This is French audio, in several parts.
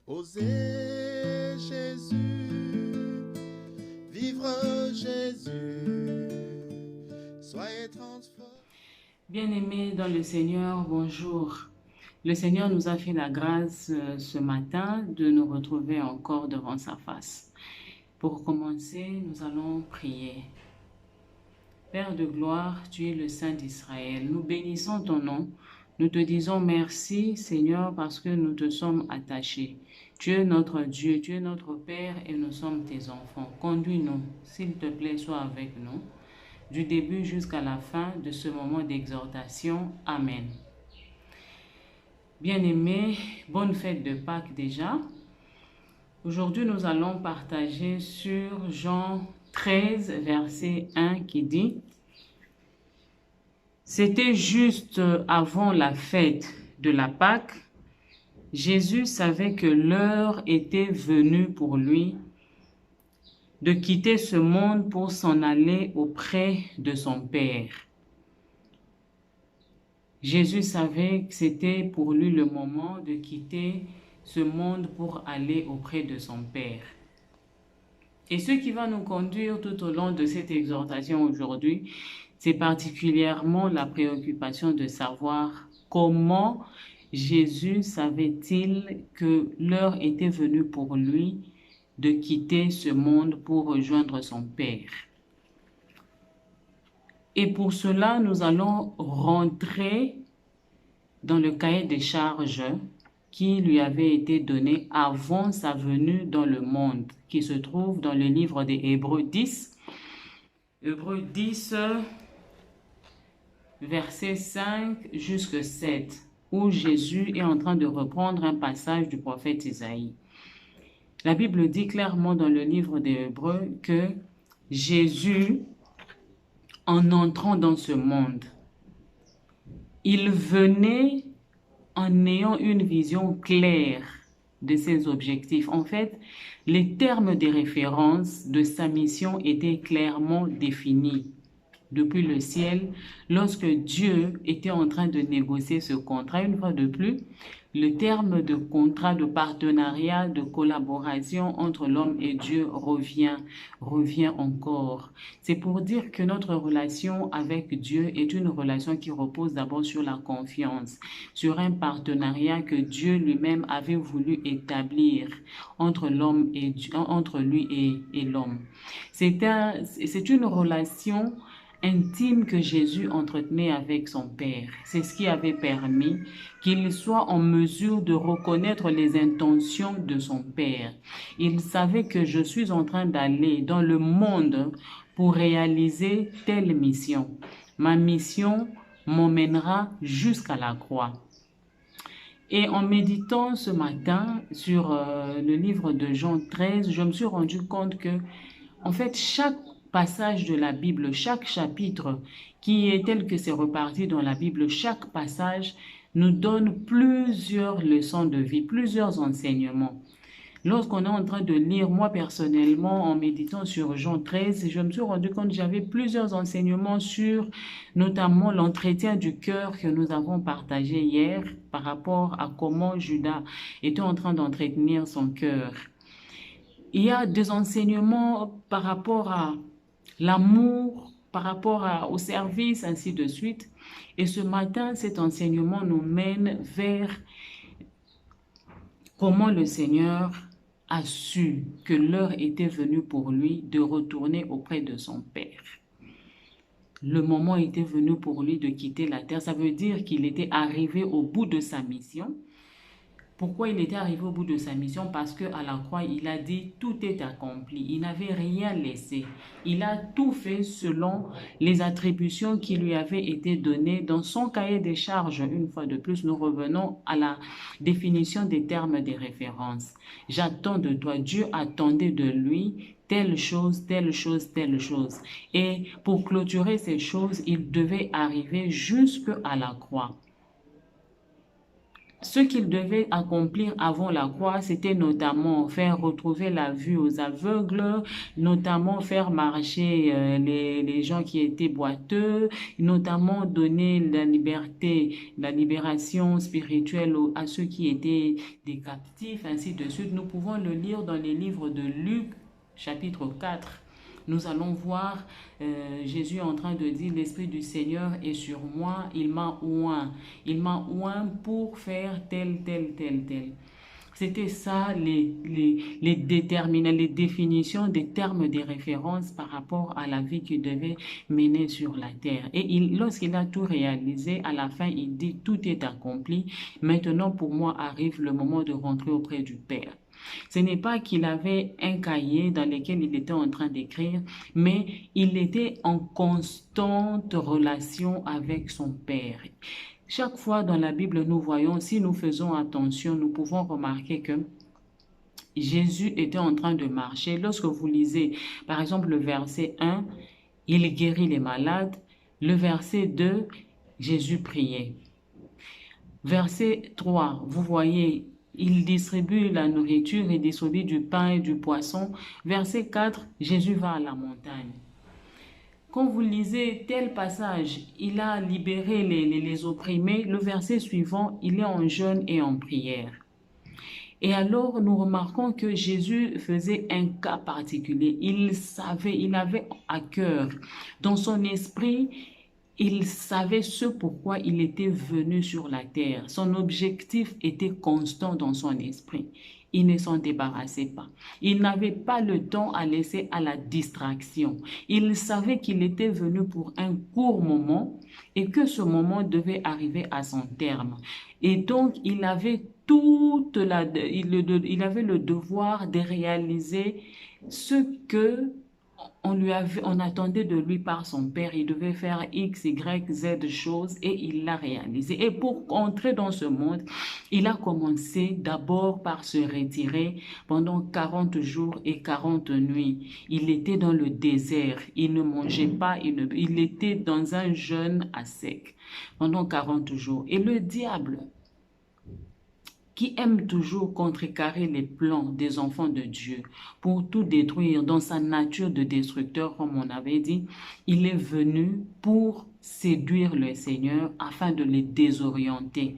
Osez Jésus, vivre Jésus, soyez transformés. Bien-aimés dans le Seigneur, bonjour. Le Seigneur nous a fait la grâce ce matin de nous retrouver encore devant sa face. Pour commencer, nous allons prier. Père de gloire, tu es le Saint d'Israël. Nous bénissons ton nom. Nous te disons merci, Seigneur, parce que nous te sommes attachés. Tu es notre Dieu, tu es notre Père et nous sommes tes enfants. Conduis-nous, s'il te plaît, sois avec nous, du début jusqu'à la fin de ce moment d'exhortation. Amen. Bien-aimés, bonne fête de Pâques déjà. Aujourd'hui, nous allons partager sur Jean 13, verset 1 qui dit: C'était juste avant la fête de la Pâque. Jésus savait que l'heure était venue pour lui de quitter ce monde pour s'en aller auprès de son Père. Jésus savait que c'était pour lui le moment de quitter ce monde pour aller auprès de son Père. Et ce qui va nous conduire tout au long de cette exhortation aujourd'hui, c'est particulièrement la préoccupation de savoir comment Jésus savait-il que l'heure était venue pour lui de quitter ce monde pour rejoindre son Père. Et pour cela, nous allons rentrer dans le cahier des charges qui lui avait été donné avant sa venue dans le monde, qui se trouve dans le livre des Hébreux 10. Hébreux 10, verset 5 jusqu'à 7, où Jésus est en train de reprendre un passage du prophète Isaïe. La Bible dit clairement dans le livre des Hébreux que Jésus, en entrant dans ce monde, il venait en ayant une vision claire de ses objectifs. En fait, les termes de référence de sa mission étaient clairement définis depuis le ciel lorsque Dieu était en train de négocier ce contrat. Une fois de plus, le terme de contrat, de partenariat, de collaboration entre l'homme et Dieu revient encore. C'est pour dire que notre relation avec Dieu est une relation qui repose d'abord sur la confiance, sur un partenariat que Dieu lui-même avait voulu établir entre l'homme et Dieu, entre lui et l'homme. C'est une relation intime que Jésus entretenait avec son Père. C'est ce qui avait permis qu'il soit en mesure de reconnaître les intentions de son Père. Il savait que je suis en train d'aller dans le monde pour réaliser telle mission. Ma mission m'emmènera jusqu'à la croix. Et en méditant ce matin sur le livre de Jean 13, je me suis rendu compte que, en fait, chaque passage de la Bible, chaque chapitre qui est tel que c'est reparti dans la Bible, chaque passage nous donne plusieurs leçons de vie, plusieurs enseignements. Lorsqu'on est en train de lire, moi personnellement, en méditant sur Jean 13, je me suis rendu compte que j'avais plusieurs enseignements sur notamment l'entretien du cœur que nous avons partagé hier par rapport à comment Judas était en train d'entretenir son cœur. Il y a des enseignements par rapport à l'amour, par rapport au service, ainsi de suite. Et ce matin, cet enseignement nous mène vers comment le Seigneur a su que l'heure était venue pour lui de retourner auprès de son Père. Le moment était venu pour lui de quitter la terre. Ça veut dire qu'il était arrivé au bout de sa mission. Pourquoi il était arrivé au bout de sa mission? Parce qu'à la croix, il a dit tout est accompli. Il n'avait rien laissé. Il a tout fait selon les attributions qui lui avaient été données dans son cahier des charges. Une fois de plus, nous revenons à la définition des termes des références. J'attends de toi. Dieu attendait de lui telle chose, telle chose, telle chose. Et pour clôturer ces choses, il devait arriver jusqu'à la croix. Ce qu'il devait accomplir avant la croix, c'était notamment faire retrouver la vue aux aveugles, notamment faire marcher les gens qui étaient boiteux, notamment donner la liberté, la libération spirituelle à ceux qui étaient des captifs, ainsi de suite. Nous pouvons le lire dans les livres de Luc, chapitre 4. Nous allons voir Jésus en train de dire, l'Esprit du Seigneur est sur moi, il m'a oint. Il m'a oint pour faire tel. C'était ça les définitions des termes de référence par rapport à la vie qu'il devait mener sur la terre. Et lorsqu'il a tout réalisé, à la fin, il dit, tout est accompli. Maintenant, pour moi, arrive le moment de rentrer auprès du Père. Ce n'est pas qu'il avait un cahier dans lequel il était en train d'écrire, mais il était en constante relation avec son Père. Chaque fois dans la Bible, nous voyons, si nous faisons attention, nous pouvons remarquer que Jésus était en train de marcher. Lorsque vous lisez, par exemple, le verset 1, il guérit les malades. Le verset 2, Jésus priait. Verset 3, vous voyez, il distribue la nourriture, il distribue du pain et du poisson. Verset 4, Jésus va à la montagne. Quand vous lisez tel passage, il a libéré les opprimés. Le verset suivant, il est en jeûne et en prière. Et alors, nous remarquons que Jésus faisait un cas particulier. Il savait, il avait à cœur, dans son esprit, il savait ce pourquoi il était venu sur la terre. Son objectif était constant dans son esprit. Il ne s'en débarrassait pas. Il n'avait pas le temps à laisser à la distraction. Il savait qu'il était venu pour un court moment et que ce moment devait arriver à son terme. Et donc, il avait il avait le devoir de réaliser ce que on attendait de lui par son Père. Il devait faire X, Y, Z choses et il l'a réalisé. Et pour entrer dans ce monde, il a commencé d'abord par se retirer pendant 40 jours et 40 nuits. Il était dans le désert, il ne mangeait pas, il était dans un jeûne à sec pendant 40 jours. Et le diable, qui aime toujours contrecarrer les plans des enfants de Dieu pour tout détruire dans sa nature de destructeur, comme on avait dit, il est venu pour séduire le Seigneur afin de les désorienter,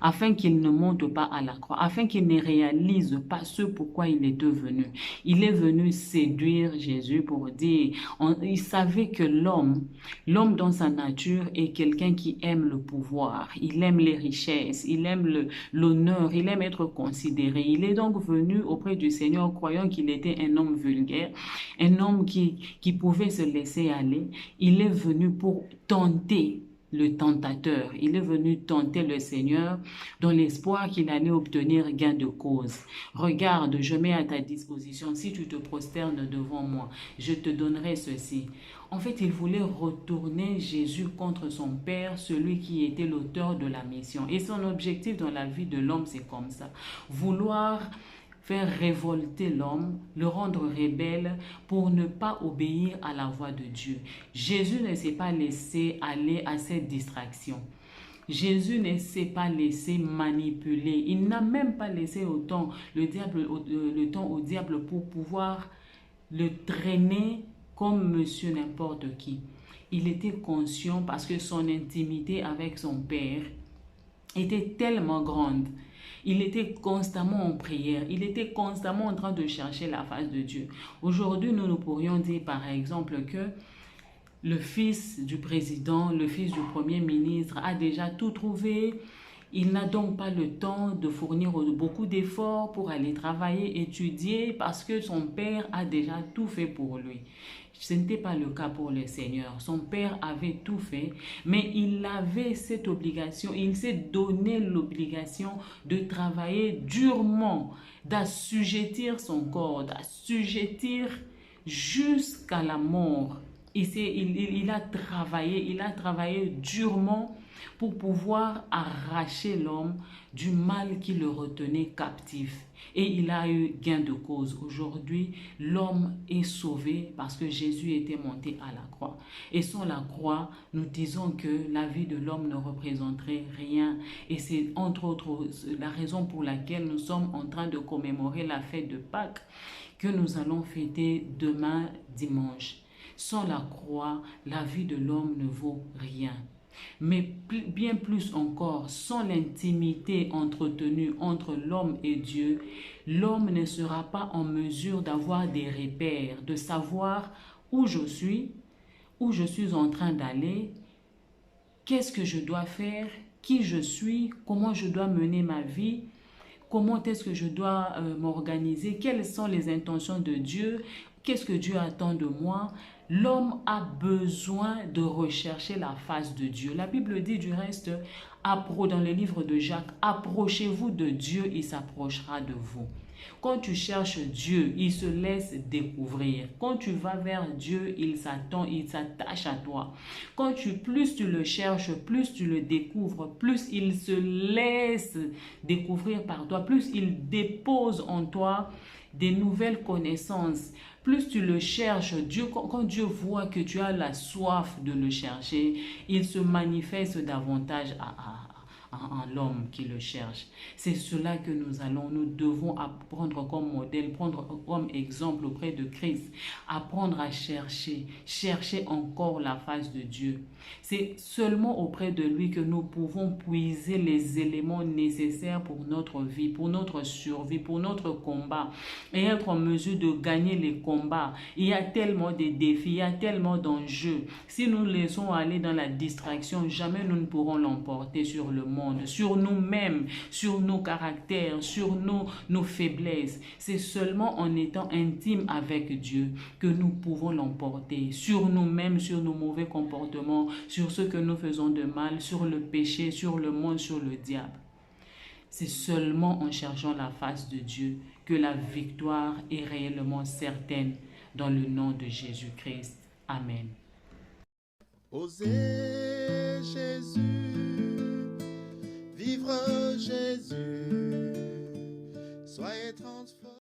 afin qu'il ne monte pas à la croix, afin qu'il ne réalise pas ce pourquoi il est venu. Il est venu séduire Jésus pour dire, il savait que l'homme dans sa nature est quelqu'un qui aime le pouvoir, il aime les richesses, il aime l'honneur, il aime être considéré. Il est donc venu auprès du Seigneur croyant qu'il était un homme vulgaire, un homme qui pouvait se laisser aller. Il est venu pour tenter le tentateur. Il est venu tenter le Seigneur dans l'espoir qu'il allait obtenir gain de cause. Regarde, je mets à ta disposition, si tu te prosternes devant moi, je te donnerai ceci. En fait, il voulait retourner Jésus contre son Père, celui qui était l'auteur de la mission. Et son objectif dans la vie de l'homme, c'est comme ça. Vouloir faire révolter l'homme, le rendre rebelle pour ne pas obéir à la voix de Dieu. Jésus ne s'est pas laissé aller à cette distraction. Jésus ne s'est pas laissé manipuler. Il n'a même pas laissé le temps au diable pour pouvoir le traîner comme monsieur n'importe qui. Il était conscient parce que son intimité avec son Père était tellement grande. Il était constamment en prière. Il était constamment en train de chercher la face de Dieu. Aujourd'hui, nous pourrions dire par exemple que le fils du président, le fils du premier ministre a déjà tout trouvé. Il n'a donc pas le temps de fournir beaucoup d'efforts pour aller travailler, étudier, parce que son père a déjà tout fait pour lui. Ce n'était pas le cas pour le Seigneur. Son père avait tout fait, mais il avait cette obligation, il s'est donné l'obligation de travailler durement, d'assujettir son corps, d'assujettir jusqu'à la mort. Il a travaillé durement pour pouvoir arracher l'homme du mal qui le retenait captif. Et il a eu gain de cause. Aujourd'hui, l'homme est sauvé parce que Jésus était monté à la croix. Et sans la croix, nous disons que la vie de l'homme ne représenterait rien. Et c'est entre autres la raison pour laquelle nous sommes en train de commémorer la fête de Pâques que nous allons fêter demain dimanche. Sans la croix, la vie de l'homme ne vaut rien. Mais bien plus encore, sans l'intimité entretenue entre l'homme et Dieu, l'homme ne sera pas en mesure d'avoir des repères, de savoir où je suis en train d'aller, qu'est-ce que je dois faire, qui je suis, comment je dois mener ma vie, comment est-ce que je dois m'organiser, quelles sont les intentions de Dieu, qu'est-ce que Dieu attend de moi. L'homme a besoin de rechercher la face de Dieu. La Bible dit du reste, dans le livre de Jacques, approchez-vous de Dieu, il s'approchera de vous. Quand tu cherches Dieu, il se laisse découvrir. Quand tu vas vers Dieu, il s'attache à toi. Plus tu le cherches, plus tu le découvres, plus il se laisse découvrir par toi, plus il dépose en toi des nouvelles connaissances. Plus tu le cherches, quand Dieu voit que tu as la soif de le chercher, il se manifeste davantage en l'homme qui le cherche. C'est cela que nous devons apprendre comme modèle, prendre comme exemple auprès de Christ, apprendre à chercher encore la face de Dieu. C'est seulement auprès de lui que nous pouvons puiser les éléments nécessaires pour notre vie, pour notre survie, pour notre combat et être en mesure de gagner les combats. Il y a tellement de défis, il y a tellement d'enjeux. Si nous laissons aller dans la distraction, jamais nous ne pourrons l'emporter sur le monde, sur nous-mêmes, sur nos caractères, sur nos faiblesses. C'est seulement en étant intime avec Dieu que nous pouvons l'emporter sur nous-mêmes, sur nos mauvais comportements, sur ce que nous faisons de mal, sur le péché, sur le monde, sur le diable. C'est seulement en cherchant la face de Dieu que la victoire est réellement certaine dans le nom de Jésus-Christ. Amen. Osez Jésus, vivre Jésus, soyez transformés.